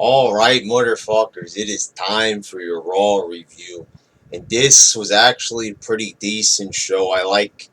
Alright, motherfuckers, it is time for your Raw review. And this was actually a pretty decent show. I like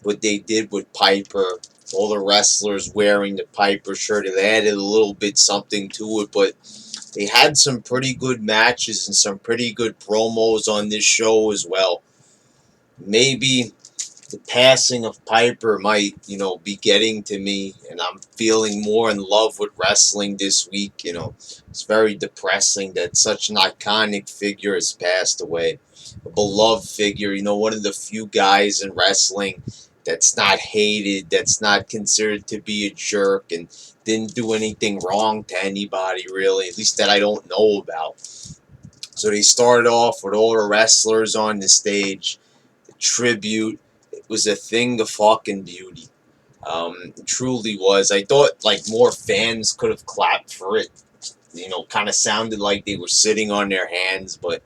what they did with Piper. All the wrestlers wearing the Piper shirt. They added a little bit something to it, but they had some pretty good matches and some pretty good promos on this show as well. Maybe the passing of Piper might, be getting to me, and I'm feeling more in love with wrestling this week. It's very depressing that such an iconic figure has passed away. A beloved figure, one of the few guys in wrestling that's not hated, that's not considered to be a jerk, and didn't do anything wrong to anybody, really, at least that I don't know about. So they started off with all the wrestlers on the stage, the tribute. It was a thing of fucking beauty. It truly was. I thought like more fans could have clapped for it. Kind of sounded like they were sitting on their hands, but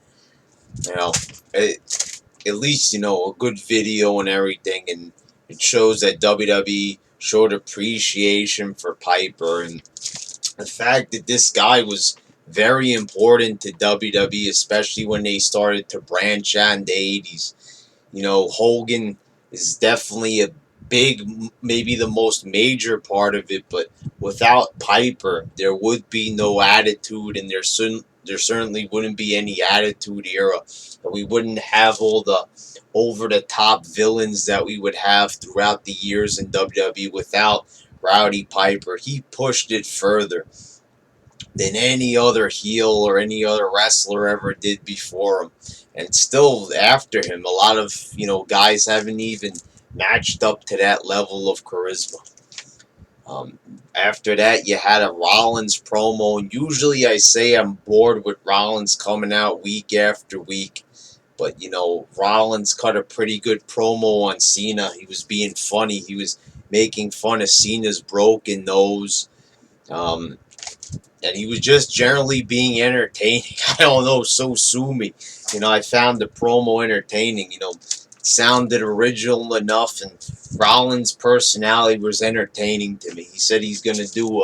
you know, at least a good video and everything, and it shows that WWE showed appreciation for Piper and the fact that this guy was very important to WWE, especially when they started to branch out in the 80s. Hogan is definitely a big, maybe the most major part of it, but without Piper, there would be no Attitude, and there certainly wouldn't be any Attitude Era. We wouldn't have all the over-the-top villains that we would have throughout the years in WWE without Rowdy Piper. He pushed it further than any other heel or any other wrestler ever did before him. And still after him, a lot of, guys haven't even matched up to that level of charisma. After that, you had a Rollins promo. And usually I say I'm bored with Rollins coming out week after week. But, Rollins cut a pretty good promo on Cena. He was being funny. He was making fun of Cena's broken nose. And he was just generally being entertaining. I don't know, so sue me. I found the promo entertaining. It sounded original enough, and Rollins' personality was entertaining to me. He said he's going to do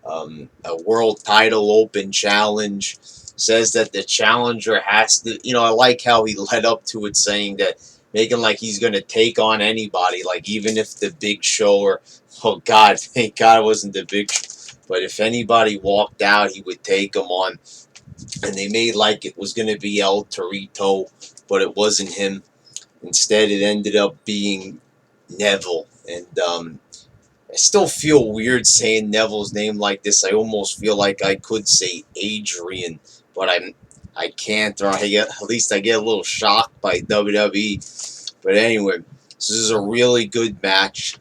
a world title open challenge. Says that the challenger has to, I like how he led up to it, saying that, making like he's going to take on anybody, like even if the Big Show or, oh God, thank God it wasn't the Big Show. But if anybody walked out, he would take them on. And they made like it was going to be El Torito, but it wasn't him. Instead, it ended up being Neville. And I still feel weird saying Neville's name like this. I almost feel like I could say Adrian, but I can't, or at least I get a little shocked by WWE. But anyway, this is a really good match.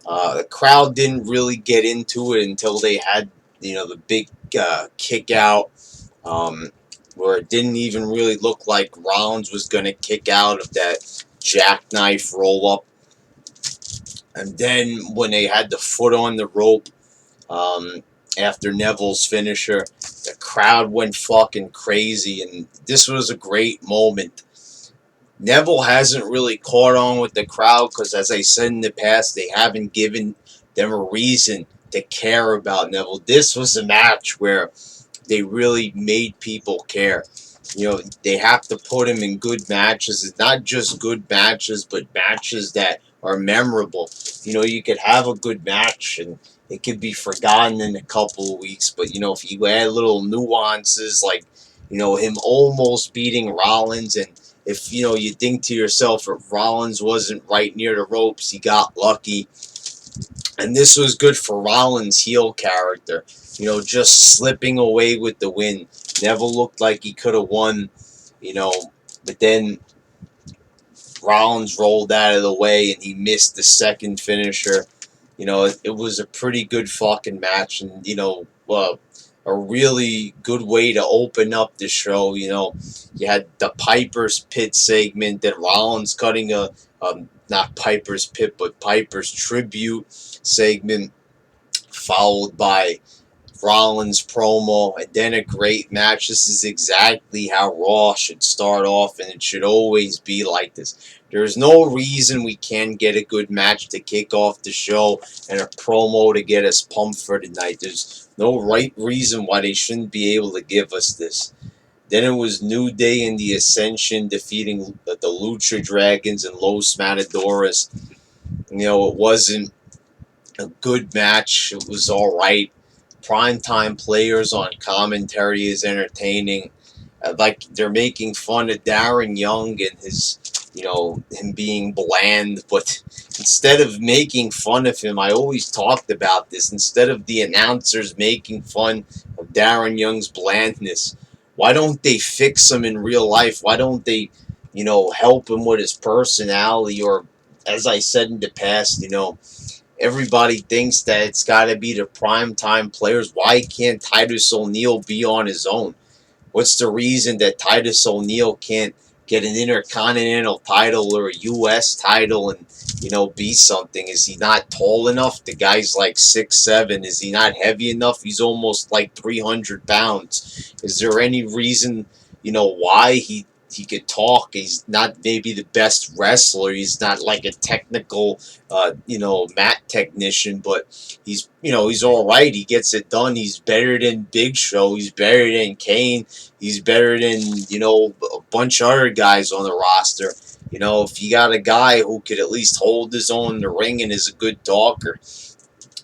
The crowd didn't really get into it until they had, the big kick out, where it didn't even really look like Rollins was going to kick out of that jackknife roll up. And then when they had the foot on the rope, after Neville's finisher, the crowd went fucking crazy, and this was a great moment. Neville hasn't really caught on with the crowd because, as I said in the past, they haven't given them a reason to care about Neville. This was a match where they really made people care. They have to put him in good matches. It's not just good matches, but matches that are memorable. You could have a good match and it could be forgotten in a couple of weeks, but, if you add little nuances like, him almost beating Rollins, and if, you think to yourself, if Rollins wasn't right near the ropes, he got lucky. And this was good for Rollins' heel character, just slipping away with the win. Neville looked like he could have won, but then Rollins rolled out of the way and he missed the second finisher. It was a pretty good fucking match, and, a really good way to open up the show. You had the Piper's Pit segment, that Rollins cutting not Piper's Pit, but Piper's Tribute segment, followed by Rollins promo, and then a great match. This is exactly how Raw should start off, and it should always be like this. There's no reason we can't get a good match to kick off the show and a promo to get us pumped for tonight. There's no right reason why they shouldn't be able to give us this. Then it was New Day and the Ascension defeating the Lucha Dragons and Los Matadores. It wasn't a good match. It was all right. Primetime players on commentary is entertaining. Like they're making fun of Darren Young and his, him being bland. But instead of making fun of him, I always talked about this. Instead of the announcers making fun of Darren Young's blandness, why don't they fix him in real life? Why don't they, help him with his personality? Or, as I said in the past, everybody thinks that it's got to be the primetime players. Why can't Titus O'Neil be on his own? What's the reason that Titus O'Neil can't get an Intercontinental title or a U.S. title and, be something? Is he not tall enough? The guy's like 6'7". Is he not heavy enough? He's almost like 300 pounds. Is there any reason, why he could talk? He's not maybe the best wrestler. He's not like a technical, mat technician, but he's all right. He gets it done. He's better than Big Show. He's better than Kane. He's better than, a bunch of other guys on the roster. If you got a guy who could at least hold his own in the ring and is a good talker,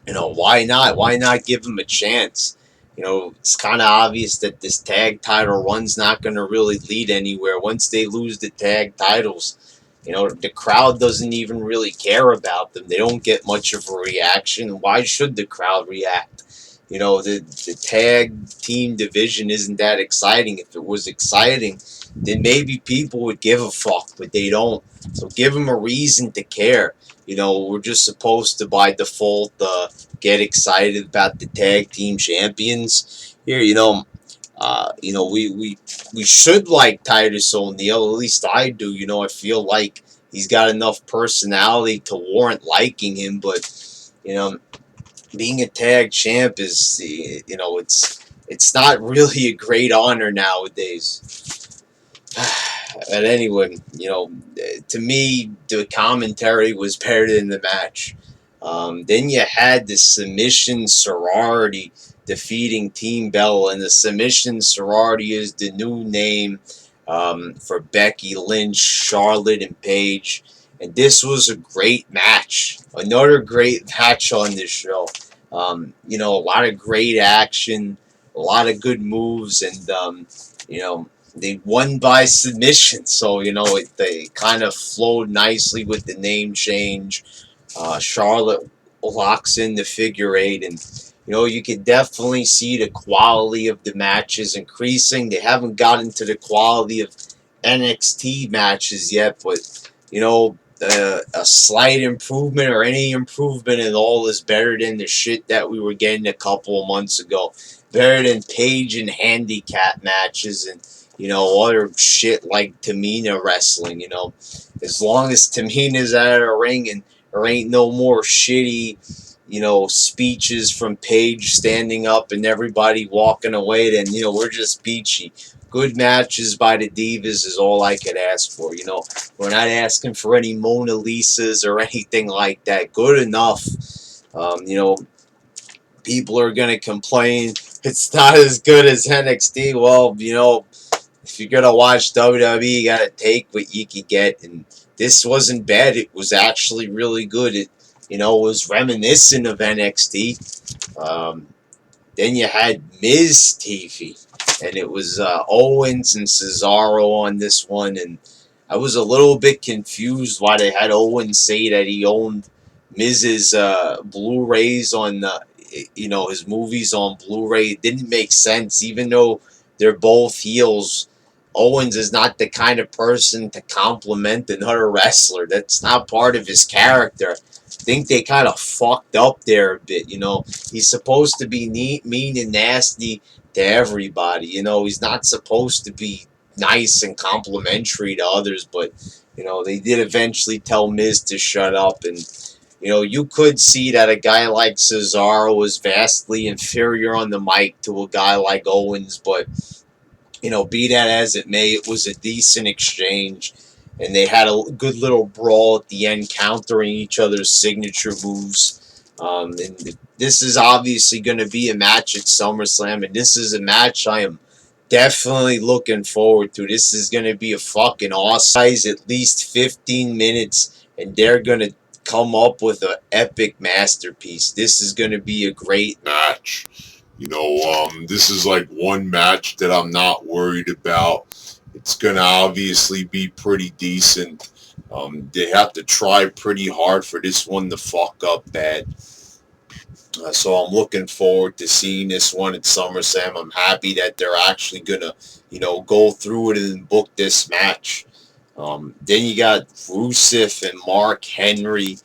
why not? Why not give him a chance? It's kind of obvious that this tag title run's not going to really lead anywhere. Once they lose the tag titles, the crowd doesn't even really care about them. They don't get much of a reaction. Why should the crowd react? The tag team division isn't that exciting. If it was exciting, then maybe people would give a fuck, but they don't. So give them a reason to care. We're just supposed to, by default, get excited about the tag team champions here. We should like Titus O'Neil. At least I do. I feel like he's got enough personality to warrant liking him. But being a tag champ is, it's not really a great honor nowadays. But anyway, to me, the commentary was better than the match. Then you had the Submission Sorority defeating Team Bella, and the Submission Sorority is the new name for Becky Lynch, Charlotte, and Paige. And this was a great match. Another great match on this show. A lot of great action, a lot of good moves, and they won by submission. So they kind of flowed nicely with the name change. Charlotte locks in the figure eight, and you can definitely see the quality of the matches increasing. They haven't gotten to the quality of NXT matches yet, but a slight improvement or any improvement at all is better than the shit that we were getting a couple of months ago. Better than Paige and handicap matches and other shit like Tamina wrestling. As long as Tamina's out of the ring and there ain't no more shitty, speeches from Paige standing up and everybody walking away, then, we're just peachy. Good matches by the Divas is all I could ask for. We're not asking for any Mona Lisas or anything like that. Good enough. People are going to complain it's not as good as NXT. Well, if you're going to watch WWE, you got to take what you can get. And this wasn't bad. It was actually really good. It, was reminiscent of NXT. Then you had Miz TV. And it was Owens and Cesaro on this one. And I was a little bit confused why they had Owens say that he owned Miz's Blu-rays on, his movies on Blu-ray. It didn't make sense. Even though they're both heels, Owens is not the kind of person to compliment another wrestler. That's not part of his character. I think they kind of fucked up there a bit. He's supposed to be mean and nasty to everybody. He's not supposed to be nice and complimentary to others, but they did eventually tell Miz to shut up. And you could see that a guy like Cesaro was vastly inferior on the mic to a guy like Owens, but be that as it may, it was a decent exchange. and they had a good little brawl at the end, countering each other's signature moves. And this is obviously going to be a match at SummerSlam, and this is a match I am definitely looking forward to. This is going to be a fucking awesome guys, at least 15 minutes, and they're going to come up with an epic masterpiece. This is going to be a great match. This is like one match that I'm not worried about. It's gonna obviously be pretty decent. They have to try pretty hard for this one to fuck up bad. So I'm looking forward to seeing this one at SummerSlam. I'm happy that they're actually gonna, go through it and book this match. Then you got Rusev and Mark Henry.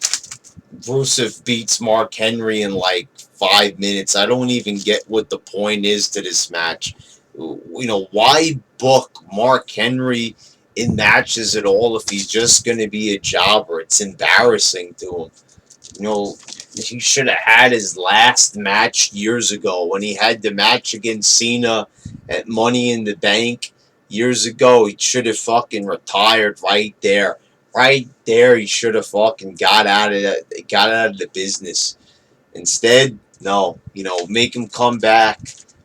Rusev beats Mark Henry in like 5 minutes. I don't even get what the point is to this match. Why book Mark Henry in matches at all if he's just going to be a jobber? It's embarrassing to him. He should have had his last match years ago when he had the match against Cena at Money in the Bank years ago. He should have fucking retired right there. Right there, he should have fucking got out of the business. Instead, no, make him come back.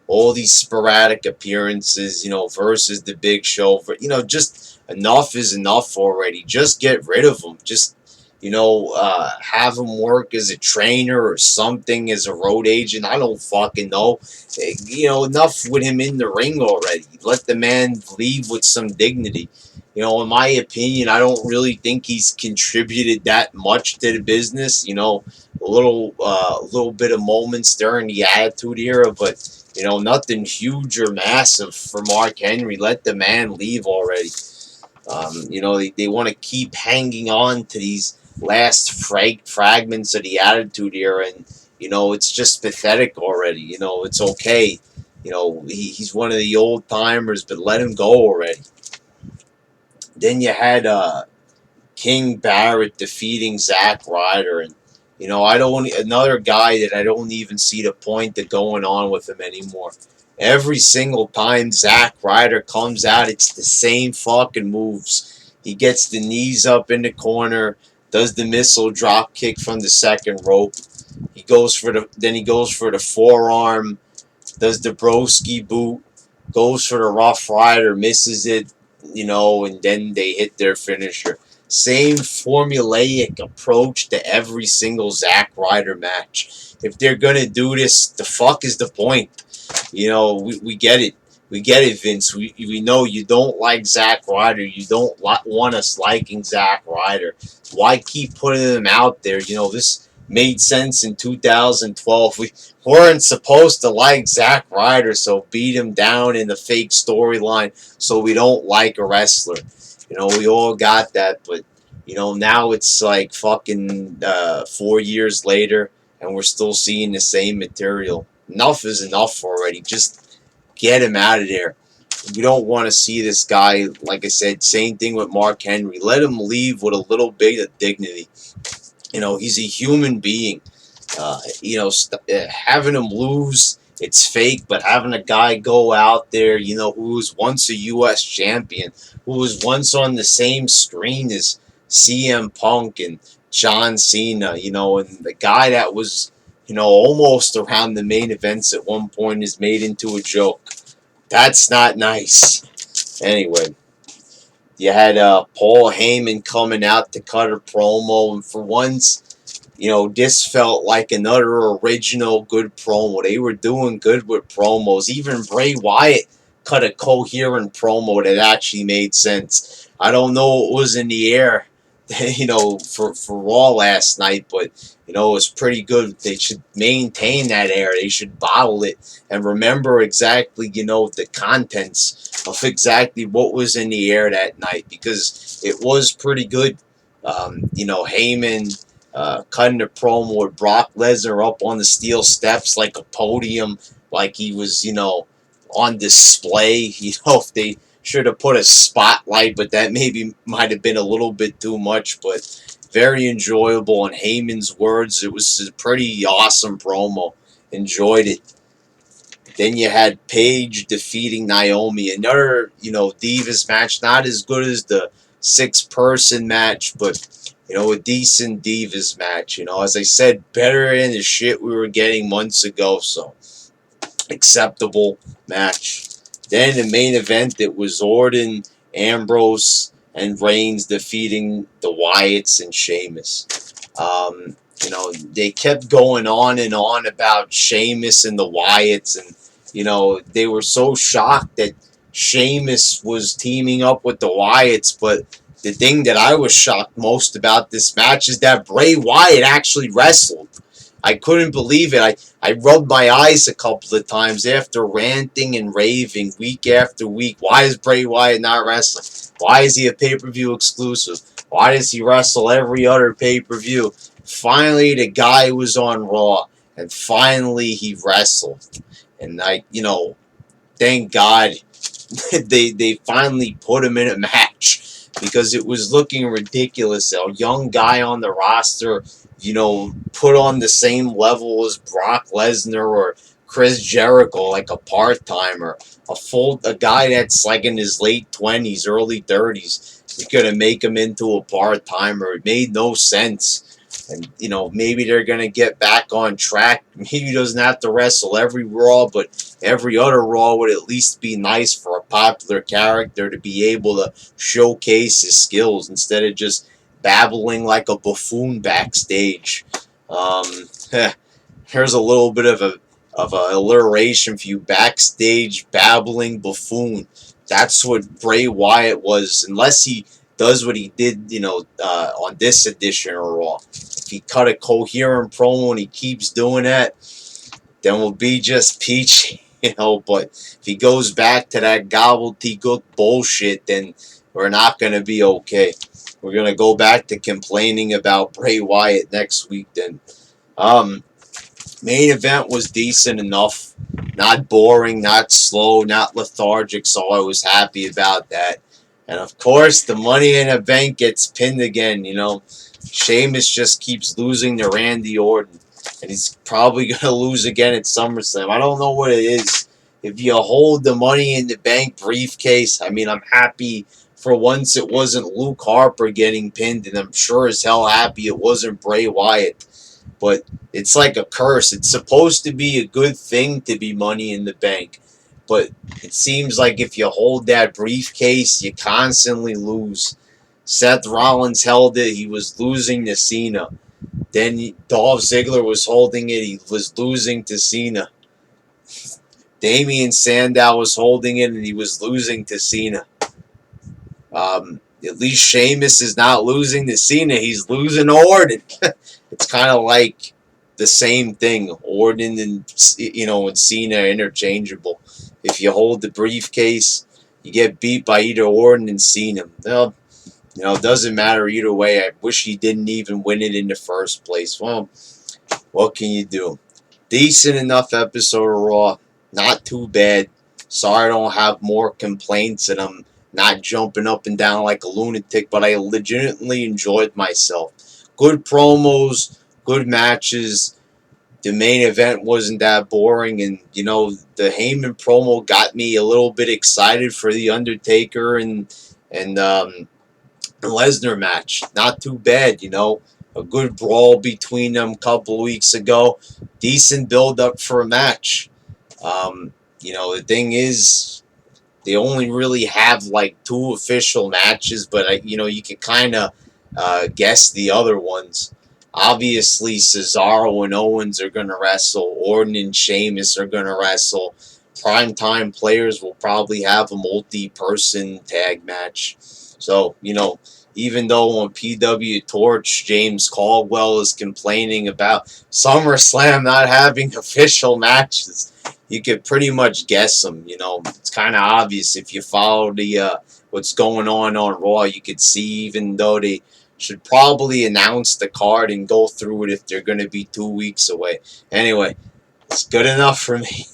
All these sporadic appearances, versus the Big Show. Just enough is enough already. Just get rid of him. Just, have him work as a trainer or something, as a road agent. I don't fucking know. Enough with him in the ring already. Let the man leave with some dignity. In my opinion, I don't really think he's contributed that much to the business. A little bit of moments during the Attitude Era, but nothing huge or massive for Mark Henry. Let the man leave already. They want to keep hanging on to these last fragments of the Attitude Era, and it's just pathetic already. It's okay. He's one of the old timers, but let him go already. Then you had King Barrett defeating Zack Ryder, and I don't another guy that I don't even see the point of going on with him anymore. Every single time Zack Ryder comes out, it's the same fucking moves. He gets the knees up in the corner, does the missile drop kick from the second rope. He goes for the forearm, does the broski boot, goes for the Rough Rider, misses it, and then they hit their finisher. Same formulaic approach to every single Zack Ryder match. If they're gonna do this, the fuck is the point? We get it. We get it, Vince. We know you don't like Zack Ryder. You don't want us liking Zack Ryder. Why keep putting him out there? This made sense in 2012. We weren't supposed to like Zack Ryder, so beat him down in the fake storyline so we don't like a wrestler. We all got that, but now it's like fucking 4 years later, and we're still seeing the same material. Enough is enough already. Just get him out of there. We don't want to see this guy. Like I said, same thing with Mark Henry. Let him leave with a little bit of dignity. He's a human being. Having him lose, it's fake, but having a guy go out there, who was once a U.S. champion, who was once on the same screen as CM Punk and John Cena, and the guy that was, almost around the main events at one point is made into a joke. That's not nice. Anyway, you had Paul Heyman coming out to cut a promo, and for once, this felt like another original good promo. They were doing good with promos. Even Bray Wyatt cut a coherent promo that actually made sense. I don't know what was in the air, for Raw last night, but it was pretty good. They should maintain that air. They should bottle it and remember exactly, the contents of exactly what was in the air that night, because it was pretty good. Heyman cutting a promo with Brock Lesnar up on the steel steps like a podium, like he was, on display. If they should have put a spotlight, but that maybe might have been a little bit too much, but very enjoyable. In Heyman's words, it was a pretty awesome promo. Enjoyed it. Then you had Paige defeating Naomi. Another, Divas match, not as good as the 6-person match, but a decent Divas match. As I said, better than the shit we were getting months ago, so acceptable match. Then the main event, it was Orton, Ambrose, and Reigns defeating the Wyatts and Sheamus. They kept going on and on about Sheamus and the Wyatts, and they were so shocked that Sheamus was teaming up with the Wyatts, but the thing that I was shocked most about this match is that Bray Wyatt actually wrestled. I couldn't believe it. I rubbed my eyes a couple of times after ranting and raving week after week. Why is Bray Wyatt not wrestling? Why is he a pay-per-view exclusive? Why does he wrestle every other pay-per-view? Finally, the guy was on Raw, and finally he wrestled. And thank God they finally put him in a match, because it was looking ridiculous. A young guy on the roster, put on the same level as Brock Lesnar or Chris Jericho, like a part-timer, a guy that's like in his late 20s, early 30s. You're gonna make him into a part-timer. It made no sense. And maybe they're gonna get back on track. Maybe he doesn't have to wrestle every Raw, but every other Raw would at least be nice for a popular character to be able to showcase his skills instead of just babbling like a buffoon backstage. Here's a little bit of a alliteration for you: backstage babbling buffoon. That's what Bray Wyatt was, unless he does what he did, on this edition of Raw. If he cut a coherent promo and he keeps doing that, then we'll be just peachy, But if he goes back to that gobbledygook bullshit, then we're not going to be okay. We're going to go back to complaining about Bray Wyatt next week then. Main event was decent enough. Not boring, not slow, not lethargic, so I was happy about that. And of course, the Money in the Bank gets pinned again, Sheamus just keeps losing to Randy Orton. And he's probably going to lose again at SummerSlam. I don't know what it is. If you hold the Money in the Bank briefcase, I'm happy for once it wasn't Luke Harper getting pinned, and I'm sure as hell happy it wasn't Bray Wyatt. But it's like a curse. It's supposed to be a good thing to be Money in the Bank. But it seems like if you hold that briefcase, you constantly lose. Seth Rollins held it. He was losing to Cena. Then Dolph Ziggler was holding it. He was losing to Cena. Damian Sandow was holding it, and he was losing to Cena. At least Sheamus is not losing to Cena. He's losing to Orton. It's kind of like the same thing. Orton and Cena are interchangeable. If you hold the briefcase, you get beat by either Orton and Cena. Well, it doesn't matter either way. I wish he didn't even win it in the first place. Well, what can you do? Decent enough episode of Raw. Not too bad. Sorry I don't have more complaints and I'm not jumping up and down like a lunatic, but I legitimately enjoyed myself. Good promos, good matches. The main event wasn't that boring, and the Heyman promo got me a little bit excited for the Undertaker and Lesnar match. Not too bad, A good brawl between them a couple weeks ago. Decent build up for a match. The thing is, they only really have like 2 official matches, but you can kind of guess the other ones. Obviously, Cesaro and Owens are going to wrestle. Orton and Sheamus are going to wrestle. Primetime players will probably have a multi-person tag match. So, even though on PW Torch, James Caldwell is complaining about SummerSlam not having official matches, you could pretty much guess them. It's kind of obvious if you follow the what's going on Raw. You could see, even though they should probably announce the card and go through it if they're going to be 2 weeks away. Anyway, it's good enough for me.